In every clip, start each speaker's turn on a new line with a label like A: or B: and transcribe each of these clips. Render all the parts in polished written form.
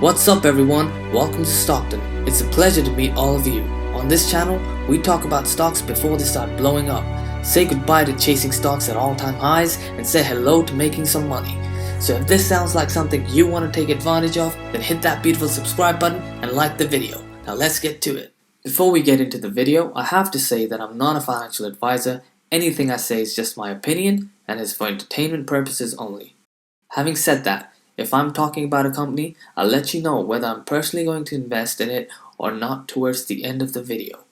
A: What's up everyone, welcome to Stockton. It's a pleasure to meet all of you. On this channel, we talk about stocks before they start blowing up, say goodbye to chasing stocks at all-time highs, and say hello to making some money. So if this sounds like something you want to take advantage of, then hit that beautiful subscribe button and like the video. Now let's get to it. Before we get into the video, I have to say that I'm not a financial advisor. Anything I say is just my opinion and is for entertainment purposes only. Having said that, if I'm talking about a company, I'll let you know whether I'm personally going to invest in it or not towards the end of the video.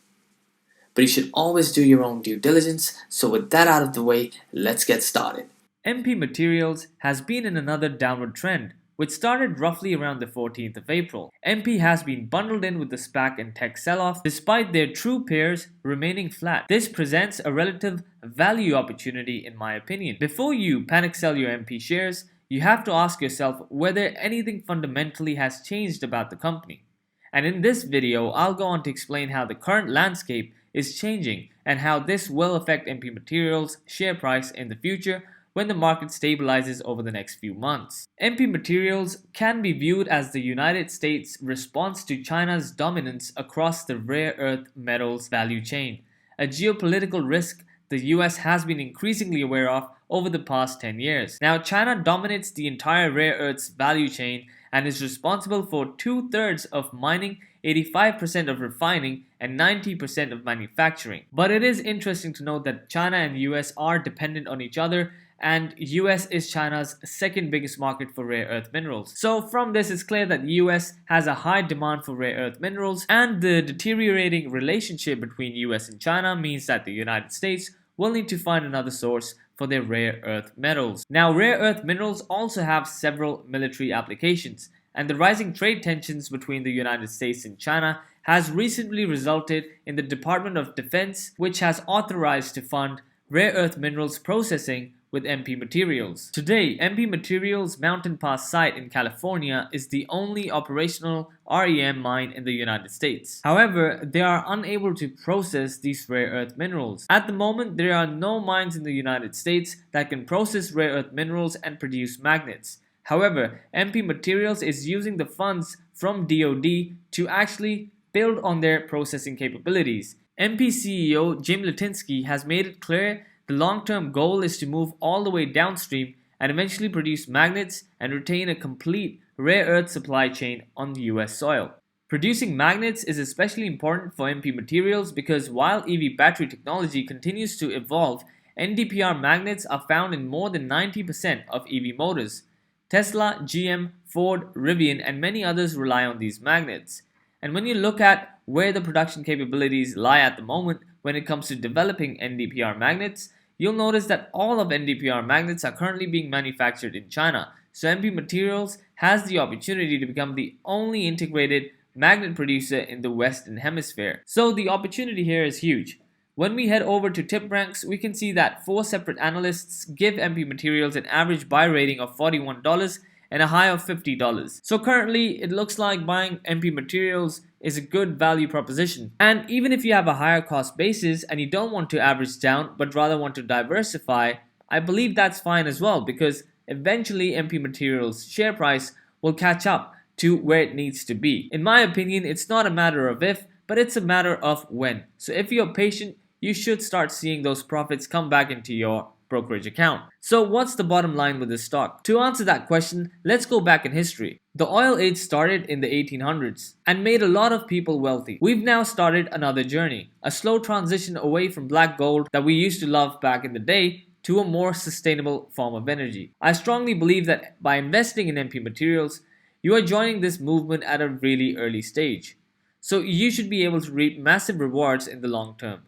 A: But you should always do your own due diligence, so with that out of the way, let's get started.
B: MP Materials has been in another downward trend, which started roughly around the 14th of April. MP has been bundled in with the SPAC and tech sell-off, despite their true peers remaining flat. This presents a relative value opportunity in my opinion. Before you panic sell your MP shares, you have to ask yourself whether anything fundamentally has changed about the company. And in this video, I'll go on to explain how the current landscape is changing and how this will affect MP Materials' share price in the future when the market stabilizes over the next few months. MP Materials can be viewed as the United States' response to China's dominance across the rare earth metals value chain, a geopolitical risk the US has been increasingly aware of over the past 10 years. Now, China dominates the entire rare earths value chain and is responsible for 2/3 of mining, 85% of refining, and 90% of manufacturing. But it is interesting to note that China and US are dependent on each other, and US is China's second biggest market for rare earth minerals. So from this, it's clear that US has a high demand for rare earth minerals, and the deteriorating relationship between US and China means that the United States will need to find another source for their rare earth metals. Now, rare earth minerals also have several military applications, and the rising trade tensions between the United States and China has recently resulted in the Department of Defense, which has authorized to fund rare earth minerals processing with MP Materials. Today, MP Materials' Mountain Pass site in California is the only operational REM mine in the United States. However, they are unable to process these rare earth minerals. At the moment, there are no mines in the United States that can process rare earth minerals and produce magnets. However, MP Materials is using the funds from DoD to actually build on their processing capabilities. MP CEO Jim Litinsky has made it clear the long-term goal is to move all the way downstream and eventually produce magnets and retain a complete rare earth supply chain on US soil. Producing magnets is especially important for MP Materials because while EV battery technology continues to evolve, NdPr magnets are found in more than 90% of EV motors. Tesla, GM, Ford, Rivian, and many others rely on these magnets. And when you look at where the production capabilities lie at the moment when it comes to developing NdPr magnets, you'll notice that all of NdPr magnets are currently being manufactured in China. So MP Materials has the opportunity to become the only integrated magnet producer in the Western Hemisphere. So the opportunity here is huge. When we head over to TipRanks, we can see that 4 separate analysts give MP Materials an average buy rating of $41 and a high of $50. So currently, it looks like buying MP Materials is a good value proposition. And even if you have a higher cost basis and you don't want to average down but rather want to diversify, I believe that's fine as well because eventually MP Materials share price will catch up to where it needs to be. In my opinion, it's not a matter of if, but it's a matter of when. So if you're patient, you should start seeing those profits come back into your brokerage account. So what's the bottom line with this stock? To answer that question, let's go back in history. The oil age started in the 1800s and made a lot of people wealthy. We've now started another journey, a slow transition away from black gold that we used to love back in the day to a more sustainable form of energy. I strongly believe that by investing in MP Materials, you are joining this movement at a really early stage. So you should be able to reap massive rewards in the long term.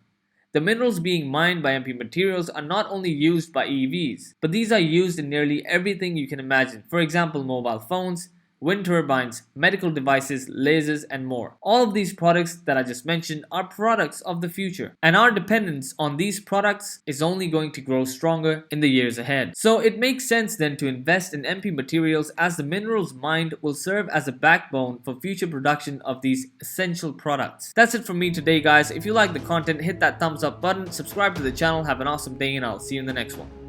B: The minerals being mined by MP Materials are not only used by EVs, but these are used in nearly everything you can imagine. For example, mobile phones, wind turbines, medical devices, lasers, and more. All of these products that I just mentioned are products of the future, and our dependence on these products is only going to grow stronger in the years ahead. So it makes sense then to invest in MP Materials as the minerals mined will serve as a backbone for future production of these essential products. That's it from me today, guys. If you like the content, hit that thumbs up button, subscribe to the channel, have an awesome day, and I'll see you in the next one.